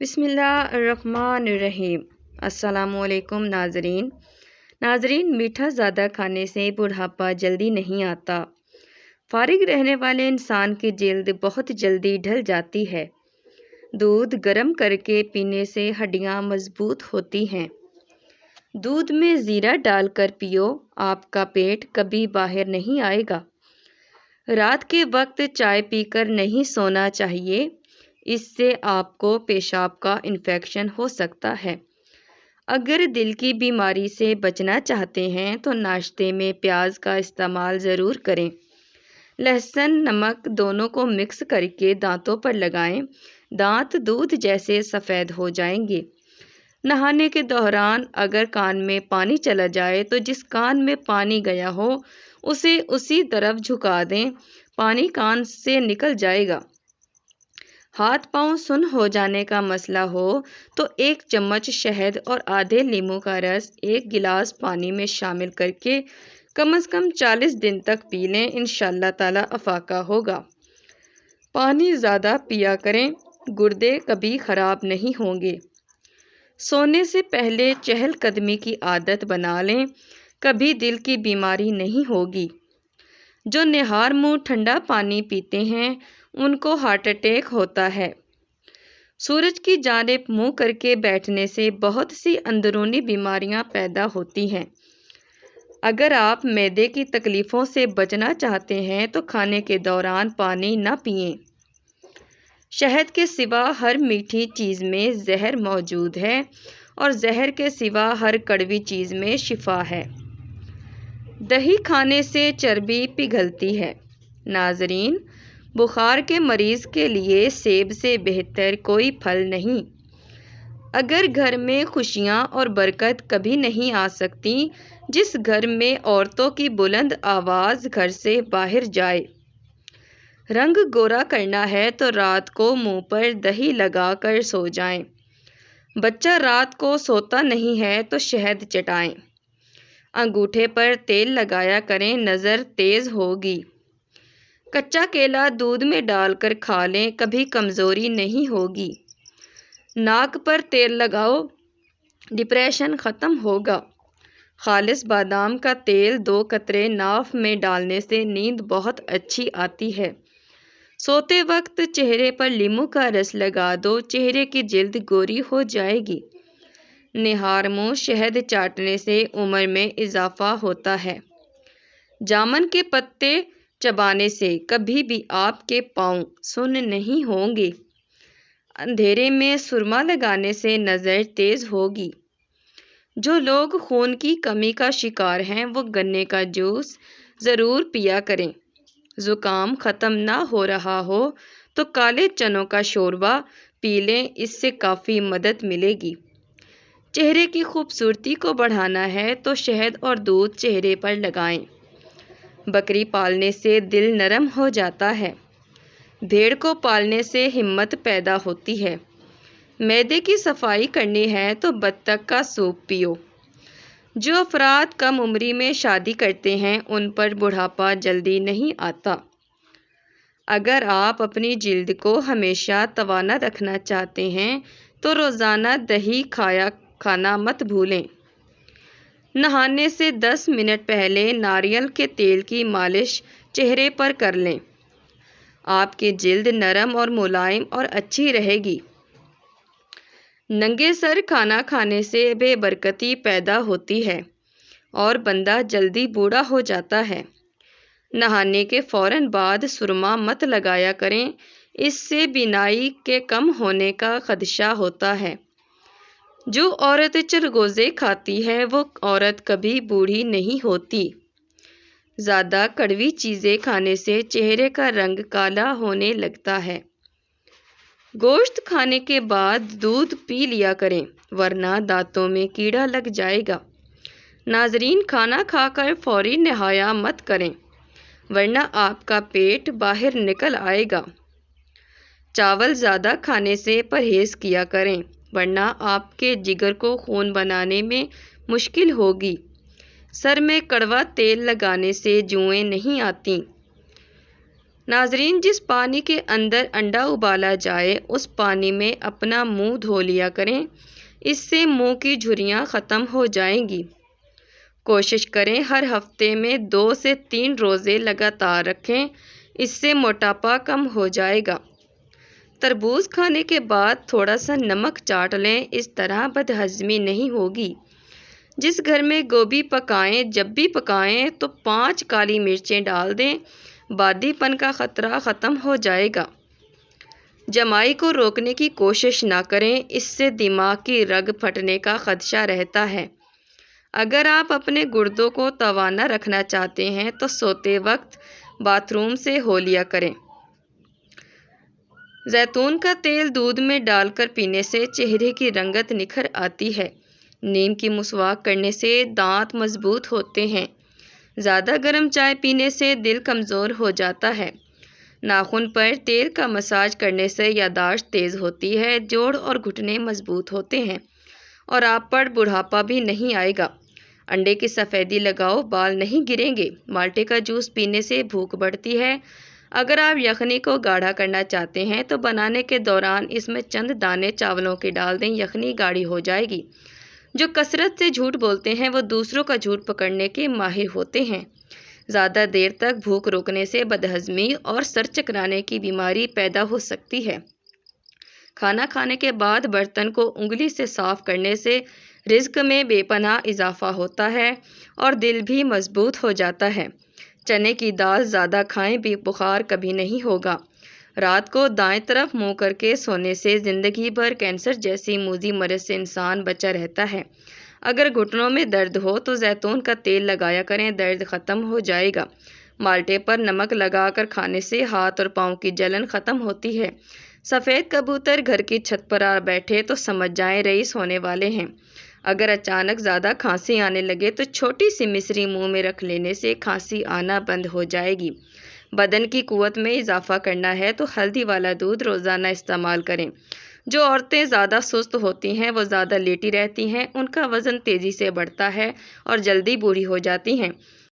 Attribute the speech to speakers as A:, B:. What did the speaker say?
A: بسم اللہ الرحمن الرحیم۔ السلام علیکم ناظرین، میٹھا زیادہ کھانے سے بڑھاپا جلدی نہیں آتا۔ فارغ رہنے والے انسان کی جلد بہت جلدی ڈھل جاتی ہے۔ دودھ گرم کر کے پینے سے ہڈیاں مضبوط ہوتی ہیں۔ دودھ میں زیرہ ڈال کر پیو، آپ کا پیٹ کبھی باہر نہیں آئے گا۔ رات کے وقت چائے پی کر نہیں سونا چاہیے، اس سے آپ کو پیشاب کا انفیکشن ہو سکتا ہے۔ اگر دل کی بیماری سے بچنا چاہتے ہیں تو ناشتے میں پیاز کا استعمال ضرور کریں۔ لہسن، نمک دونوں کو مکس کر کے دانتوں پر لگائیں، دانت دودھ جیسے سفید ہو جائیں گے۔ نہانے کے دوران اگر کان میں پانی چلا جائے تو جس کان میں پانی گیا ہو اسے اسی طرف جھکا دیں، پانی کان سے نکل جائے گا۔ ہاتھ پاؤں سن ہو جانے کا مسئلہ ہو تو 1 چمچ شہد اور آدھے لیموں کا رس 1 گلاس پانی میں شامل کر کے کم از کم 40 دن تک پی لیں، انشاءاللہ تعالی افاقہ ہوگا۔ پانی زیادہ پیا کریں، گردے کبھی خراب نہیں ہوں گے۔ سونے سے پہلے چہل قدمی کی عادت بنا لیں، کبھی دل کی بیماری نہیں ہوگی۔ جو نہار منہ ٹھنڈا پانی پیتے ہیں ان کو ہارٹ اٹیک ہوتا ہے۔ سورج کی جانب منہ کر کے بیٹھنے سے بہت سی اندرونی بیماریاں پیدا ہوتی ہیں۔ اگر آپ معدے کی تکلیفوں سے بچنا چاہتے ہیں تو کھانے کے دوران پانی نہ پئیں۔ شہد کے سوا ہر میٹھی چیز میں زہر موجود ہے اور زہر کے سوا ہر کڑوی چیز میں شفا ہے۔ دہی کھانے سے چربی پگھلتی ہے۔ ناظرین، بخار کے مریض کے لیے سیب سے بہتر کوئی پھل نہیں۔ اگر گھر میں خوشیاں اور برکت کبھی نہیں آ سکتی جس گھر میں عورتوں کی بلند آواز گھر سے باہر جائے۔ رنگ گورا کرنا ہے تو رات کو منہ پر دہی لگا کر سو جائیں۔ بچہ رات کو سوتا نہیں ہے تو شہد چٹائیں۔ انگوٹھے پر تیل لگایا کریں، نظر تیز ہوگی۔ کچا کیلا دودھ میں ڈال کر کھا لیں، کبھی کمزوری نہیں ہوگی۔ ناک پر تیل لگاؤ، ڈپریشن ختم ہوگا۔ خالص بادام کا تیل 2 قطرے ناف میں ڈالنے سے نیند بہت اچھی آتی ہے۔ سوتے وقت چہرے پر لیموں کا رس لگا دو، چہرے کی جلد گوری ہو جائے گی۔ نہار منہ شہد چاٹنے سے عمر میں اضافہ ہوتا ہے۔ جامن کے پتے چبانے سے کبھی بھی آپ کے پاؤں سن نہیں ہوں گے۔ اندھیرے میں سرما لگانے سے نظر تیز ہوگی۔ جو لوگ خون کی کمی کا شکار ہیں وہ گنے کا جوس ضرور پیا کریں۔ زکام ختم نہ ہو رہا ہو تو کالے چنوں کا شوربہ پی لیں، اس سے کافی مدد ملے گی۔ چہرے کی خوبصورتی کو بڑھانا ہے تو شہد اور دودھ چہرے پر لگائیں۔ بکری پالنے سے دل نرم ہو جاتا ہے۔ بھیڑ کو پالنے سے ہمت پیدا ہوتی ہے۔ معدے کی صفائی کرنی ہے تو بطخ کا سوپ پیو۔ جو افراد کم عمری میں شادی کرتے ہیں ان پر بڑھاپا جلدی نہیں آتا۔ اگر آپ اپنی جلد کو ہمیشہ توانا رکھنا چاہتے ہیں تو روزانہ دہی کھانا مت بھولیں۔ نہانے سے 10 منٹ پہلے ناریل کے تیل کی مالش چہرے پر کر لیں۔ آپ کی جلد نرم اور ملائم اور اچھی رہے گی۔ ننگے سر کھانا کھانے سے بے برکتی پیدا ہوتی ہے اور بندہ جلدی بوڑھا ہو جاتا ہے۔ نہانے کے فوراً بعد سرما مت لگایا کریں، اس سے بینائی کے کم ہونے کا خدشہ ہوتا ہے۔ جو عورت چلغوزے کھاتی ہے وہ عورت کبھی بوڑھی نہیں ہوتی۔ زیادہ کڑوی چیزیں کھانے سے چہرے کا رنگ کالا ہونے لگتا ہے۔ گوشت کھانے کے بعد دودھ پی لیا کریں ورنہ دانتوں میں کیڑا لگ جائے گا۔ ناظرین، کھانا کھا کر فوری نہایا مت کریں ورنہ آپ کا پیٹ باہر نکل آئے گا۔ چاول زیادہ کھانے سے پرہیز کیا کریں ورنہ آپ کے جگر کو خون بنانے میں مشکل ہوگی۔ سر میں کڑوا تیل لگانے سے جوئیں نہیں آتیں۔ ناظرین، جس پانی کے اندر انڈا ابالا جائے اس پانی میں اپنا منہ دھو لیا کریں، اس سے منہ کی جھریاں ختم ہو جائیں گی۔ کوشش کریں ہر ہفتے میں 2 سے 3 روزے لگاتار رکھیں، اس سے موٹاپا کم ہو جائے گا۔ تربوز کھانے کے بعد تھوڑا سا نمک چاٹ لیں، اس طرح بدہضمی نہیں ہوگی۔ جس گھر میں گوبھی پکائیں، جب بھی پکائیں تو 5 کالی مرچیں ڈال دیں، بادی پن کا خطرہ ختم ہو جائے گا۔ جمائی کو روکنے کی کوشش نہ کریں، اس سے دماغ کی رگ پھٹنے کا خدشہ رہتا ہے۔ اگر آپ اپنے گردوں کو توانا رکھنا چاہتے ہیں تو سوتے وقت باتھ روم سے ہو لیا کریں۔ زیتون کا تیل دودھ میں ڈال کر پینے سے چہرے کی رنگت نکھر آتی ہے۔ نیم کی مسواک کرنے سے دانت مضبوط ہوتے ہیں۔ زیادہ گرم چائے پینے سے دل کمزور ہو جاتا ہے۔ ناخن پر تیل کا مساج کرنے سے یادداشت تیز ہوتی ہے، جوڑ اور گھٹنے مضبوط ہوتے ہیں اور آپ پر بڑھاپا بھی نہیں آئے گا۔ انڈے کی سفیدی لگاؤ، بال نہیں گریں گے۔ مالٹے کا جوس پینے سے بھوک بڑھتی ہے۔ اگر آپ یخنی کو گاڑھا کرنا چاہتے ہیں تو بنانے کے دوران اس میں چند دانے چاولوں کے ڈال دیں، یخنی گاڑھی ہو جائے گی۔ جو کثرت سے جھوٹ بولتے ہیں وہ دوسروں کا جھوٹ پکڑنے کے ماہر ہوتے ہیں۔ زیادہ دیر تک بھوک روکنے سے بدہضمی اور سر چکرانے کی بیماری پیدا ہو سکتی ہے۔ کھانا کھانے کے بعد برتن کو انگلی سے صاف کرنے سے رزق میں بے پناہ اضافہ ہوتا ہے اور دل بھی مضبوط ہو جاتا ہے۔ چنے کی دال زیادہ کھائیں، بخار کبھی نہیں ہوگا۔ رات کو دائیں طرف منہ کر کے سونے سے زندگی بھر کینسر جیسی موذی مرض سے انسان بچا رہتا ہے۔ اگر گھٹنوں میں درد ہو تو زیتون کا تیل لگایا کریں، درد ختم ہو جائے گا۔ مالٹے پر نمک لگا کر کھانے سے ہاتھ اور پاؤں کی جلن ختم ہوتی ہے۔ سفید کبوتر گھر کی چھت پر آ بیٹھے تو سمجھ جائیں رئیس ہونے والے ہیں۔ اگر اچانک زیادہ کھانسی آنے لگے تو چھوٹی سی مصری منہ میں رکھ لینے سے کھانسی آنا بند ہو جائے گی۔ بدن کی قوت میں اضافہ کرنا ہے تو ہلدی والا دودھ روزانہ استعمال کریں۔ جو عورتیں زیادہ سست ہوتی ہیں، وہ زیادہ لیٹی رہتی ہیں، ان کا وزن تیزی سے بڑھتا ہے اور جلدی بوڑھی ہو جاتی ہیں۔